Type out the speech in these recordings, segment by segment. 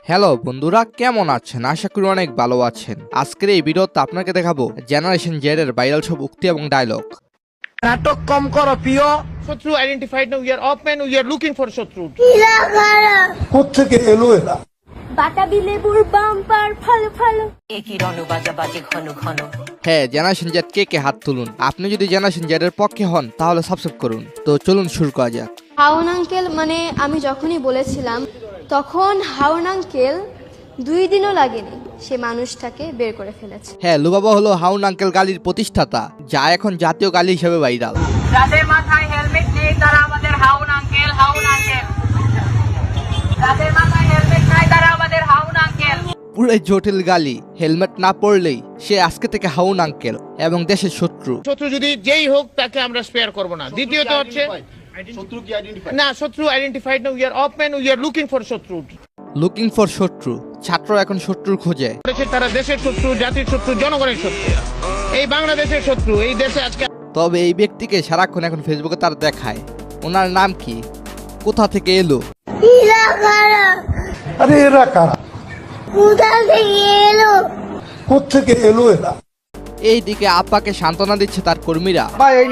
Hello বন্ধুরা, কেমন আছেন? আশা করি অনেক ভালো আছেন। আজকের এই ভিডিওতে আপনাকে দেখাবো জেনারেশন জেড এর ভাইরাল সব উক্তি এবং ডায়লগ। নাটক কম করো প্রিয়। শত্রু identified now, we are up man, we are looking for শত্রু। কোত্থেকে এলো এরা? বাতাবি লেবুর বাম্পার ফালো ফালো। একই রণ বাজা বাজে ঘন ঘন। হ্যাঁ, জেনারেশন জেড কে হাত তুলুন। আপনি যদি জেনারেশন জেড এর পক্ষে হন তাহলে সাবস্ক্রাইব করুন। তো চলুন শুরু করা যাক। হাউন আঙ্কেল মানে আমি যখনই বলেছিলাম তখন হাউন আঙ্কেল 2 দিনও লাগেনি সে মানুষটাকে বের করে ফেলেছে। হ্যাঁ, লুবাবা হলো হাউন আঙ্কেল গালির প্রতিষ্ঠাতা, যা এখন জাতীয় গালি হিসেবে ভাইরাল। যাদের মাথায় হেলমেট নেই তারা আমাদের হাউন আঙ্কেল, হাউন আঙ্কেল। যাদের মাথায় হেলমেট নাই তারা আমাদের হাউন আঙ্কেল। পুরো জটিল গালি। হেলমেট না পরলেই সে আজকে থেকে হাউন আঙ্কেল এবং দেশের শত্রু। শত্রু যদি যেই হোক তাকে আমরা স্পেয়ার করব না। দ্বিতীয়ত হচ্ছে শত্রু কি আইডেন্টিফাই? না, শত্রু identified now, we are up man, we are looking for শত্রু। লুকিং ফর শত্রু। ছাত্র এখন শত্রুর খোঁজে। তারা দেশের শত্রু, জাতির শত্রু, জনগণের শত্রু, এই বাংলাদেশের শত্রু। এই দেশে আজকে তবে এই ব্যক্তিকে সারাক্ষণ এখন ফেসবুকে তার দেখায়। ওনার নাম কি? কোথা থেকে এলো? আরে এরা কারা? কোথা থেকে এলো? কোত্থেকে এলো এরা? এইদিকে আপাকে সান্ত্বনা দিচ্ছে তার কর্মীরা। ভাই এই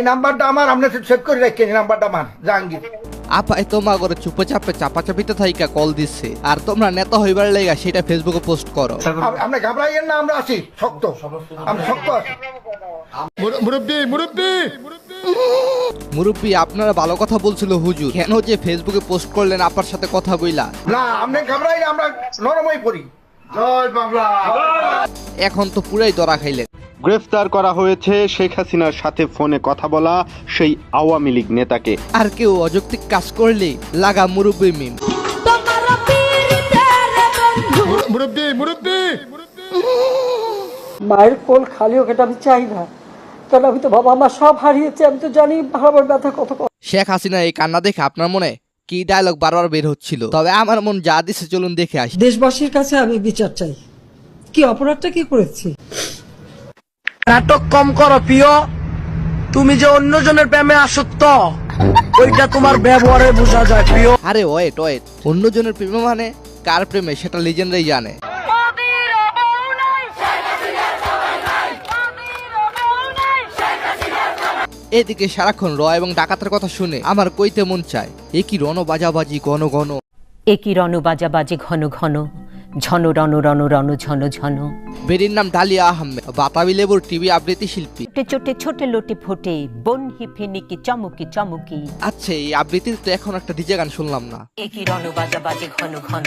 নাম্বারটা আমার আপনি সেভ করে রাখেন। এই নাম্বারটা আমার জাহাঙ্গীর। আপা তোমা করে চুপে চাপে চাপাচাপিতে থাইকা কল দিচ্ছে, আর তোমরা নেতা হইবার লেগা সেটা ফেসবুকে পোস্ট করো। আপনি ঘাবড়াইয়েন না, আমরা আছি শক্ত, আমি শক্ত আছি। মুরব্বী, আপনারা ভালো কথা বলছিল হুজুর, কেন যে ফেসবুকে পোস্ট করলেন আপার সাথে কথা বইলা? না আপনি ঘাবড়াই না, আমরা নরমই পড়ি। জয় বাংলা। এখন তো পুরাই ধরা খাইলেন। গ্রেফতার করা হয়েছে শেখ হাসিনার সাথে ফোনে কথা বলা সেই আওয়ামী লীগ নেতাকে। আর কেউ অযৌক্তিক কাজ করলে লাগা মুরব্বী মিম। মায়ের কোল খালি হোক, এটা আমি চাই না। কারণ আমি তো বাবা আমার সব হারিয়েছি, আমি তো জানি আমার ব্যথা কত। শেখ হাসিনা এই কান্না দেখে আপনার মনে কি ডায়লগ বারবার বের হচ্ছিল? তবে আমার মন যা দিছে, চলুন দেখে আসি। দেশবাসীর কাছে আমি বিচার চাই, কি অপরাধটা কি করেছি। নাটক কম করো প্রিয়। তুমি যে অন্যজনের প্রেমে আসক্ত, ওইটা তোমার ব্যবহারে বোঝা যায় প্রিয়। আরে ওয়েট, অন্যজনের প্রেমে মানে কার প্রেমে সেটা লিজেন্ডরাই জানে। এদিকে সারাক্ষণ র এবং ডাকাতের কথা শুনে আমার কইতে মন চায়, এ কি রণ বাজাবাজি ঘন ঘন। একই রণ বাজা বাজে ঘন ঘন। ঝন রণ রণ রণ ঝন ঝন। বেরির নাম ডালিয়া আহমেদ, বাতাবি লেবুর টিভি আবৃত্তি শিল্পী। ছোটে ছোটে ছোটে লোটে ফোটে বন হিফিনিকি চমকি চমকি। আচ্ছা, এই আবৃত্তির তো এখন একটা ডিজে গান শুনলাম না। একই রণ বাজা বাজে ঘন ঘন।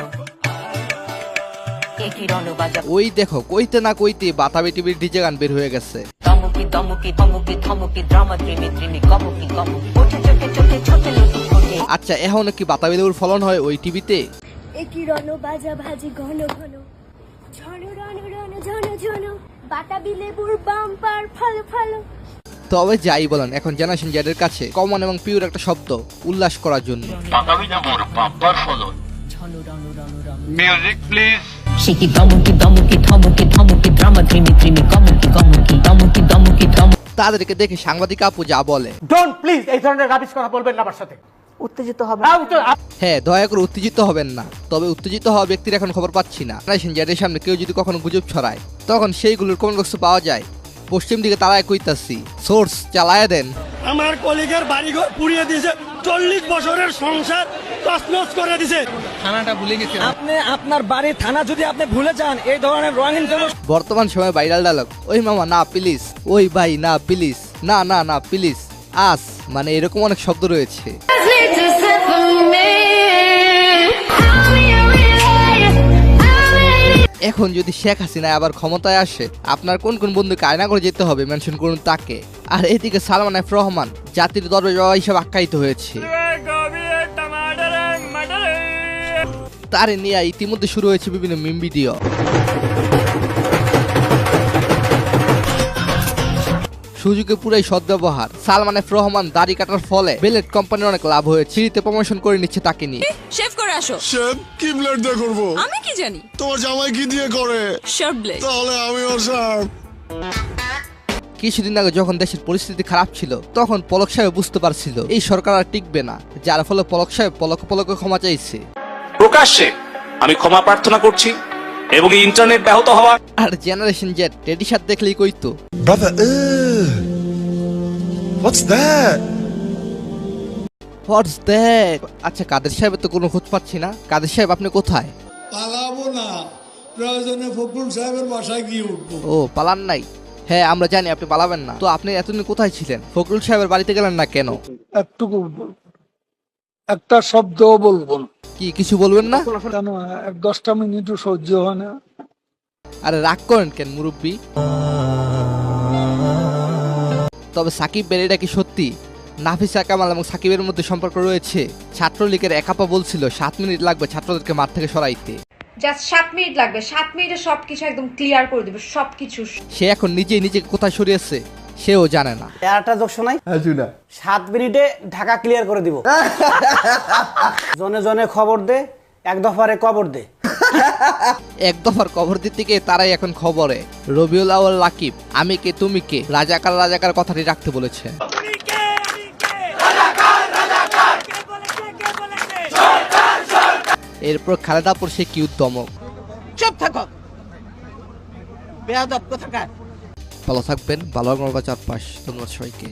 একই রণ বাজা। ওই দেখো, কইতে না কইতে বাতাবি টিভির ডিজে গান বের হয়ে গেছে। দমকি দমকি থমকি থমকি ড্রামা ত্রিমি ত্রিমি কমকি কমকি। ছোটে ছোটে ছোটে ছোটে লোটে ফোটে। আচ্ছা, এখন কি বাতাবি লেবুর ফলন হয় ওই টিভিতে? একই রণ বাজা ভাজি ঘন ঘন। ঝন রণ রণ ঝন ঝন। বাতাবি লেবুর বাম্পার ফালো ফালো। তবে যাই বলেন, এখন জেনারেশন জেড এর কাছে কমন এবং পিওর একটা শব্দ উল্লাস করার জন্য। সে কি দমকি দমকি থমকি থমকি ড্রামা ত্রিমি ত্রিমি কমকি কমকি দমকি দমকি থম। তাদেরকে দেখে সাংবাদিক আপু যা বলে, ডোন্ট প্লিজ এই ধরনের রাবিশ কথা বলবেন না আমার সাথে। উত্তেজিত হবে। হ্যাঁ দয়া করে উত্তেজিত হবেন না। তবে উত্তেজিত হওয়া ব্যক্তির এখন খবর পাচ্ছি না। জেনারেশন জেড এর সামনে কেউ যদি কখনো গুজব ছড়ায় তখন সেইগুলোর কমেন্ট বক্সে পাওয়া যায়। পশ্চিম দিকে তারাই কইতাছি, সোর্স চালায়া দেন। আমার কলিগের বাড়িঘর পুড়িয়ে দিয়েছে, 40 বছরের সংসার তছনছ করে দিয়েছে। থানাটা ভুলে গেছে। আপনি আপনার বাড়ির থানা যদি আপনি ভুলে যান, এই ধরনের রঙিন বর্তমান সময়ে ভাইরাল ডায়লগ, ওই মামা না প্লিজ, ওই ভাই না প্লিজ, না না না প্লিজ, আস, মানে এরকম অনেক শব্দ রয়েছে। এখন যদি শেখ হাসিনা আবার ক্ষমতায় আসে, আপনার কোন কোন বন্ধুকে আয়না করে যেতে হবে মেনশন করুন তাকে। আর এদিকে সালমান এফ রহমান জাতির দরজা হিসেবে আখ্যায়িত হয়েছে। তারে নিয়ে ইতিমধ্যে শুরু হয়েছে বিভিন্ন মিম ভিডিও। সুযোগে পুরাই সদ্ব্যবহার। সালমান এফ রহমান দাড়ি কাটার ফলে বেলেট কোম্পানির অনেক লাভ হয়েছে। সিঁড়িতে প্রমোশন করে নিচ্ছে তাকে নিয়ে। শেভ করে আসো। শেভ কি ব্লেড দিয়ে করবো? আমি কি জানি? তোমার জামাই কি দিয়ে করে? Sharp blade. তাহলে আমিও শার্প। কিছুদিন আগে যখন দেশের পরিস্থিতি খারাপ ছিল, তখন পলক সাহেব বুঝতে পারছিল এই সরকার আর টিকবে না, যার ফলে পলক সাহেব পলকে ক্ষমা চাইছে। প্রকাশ্যে আমি ক্ষমা প্রার্থনা করছি এবং এই ইন্টারনেট ব্যাহত হওয়া আর জেনারেশন জেড টেডি শার্ট দেখলেই কইতো Brother, what's that? What's that. আচ্ছা কাদের সাহেবের তো কোনো খোঁজ পাচ্ছি না। কাদের সাহেব আপনি কোথায়? পালাবো না, প্রয়োজনে ফখরুল সাহেবের বাসায় গিয়ে উঠবো। ও পালান নাই? হ্যাঁ আমরা জানি আপনি পালাবেন না। তো আপনি এতদিন কোথায় ছিলেন? ফখরুল সাহেবের বাড়িতে গেলেন না কেন? একটুকু একটা শব্দও বলবো না। কি কিছু বলবেন না? কেন 10টা মিনিটও সহ্য হয় না? আরে রাগ করেন কেন মুরব্বী? তবে সাকিব বের এটা কি সত্যি? নাফিসা কামাল এবং সাকিবের মধ্যে সম্পর্ক রয়েছে? ছাত্রলীগের একাপা বলছিল 7 মিনিট লাগবে ছাত্রদেরকে মাঠ থেকে সরাইতে। জাস্ট 7 মিনিট লাগবে, 7 মিনিটে সবকিছু একদম ক্লিয়ার করে দেবে, সবকিছু। সে এখন নিজেই নিজেকে কোথায় সরিয়েছে সেও জানে না। একটা যোগ শোনাই। 7 মিনিটে ঢাকা ক্লিয়ার করে দিব। জনে জনে খবর দে, এক দফারে কবর দে। এক দফার কবর দিতে গিয়ে তারাই এখন খবরে। রবিউল আউয়াল লাকিব আমি কে তুমি কে রাজাকার রাজাকার কথাটি রাখতে বলেছে। এরপর খালেদাপুর সে কি উদ্যমক। চুপ থাকো বেয়াদব কোথাকার। ভালো থাকবেন, ভালো চারপাশ। ধন্যবাদ সবাইকে।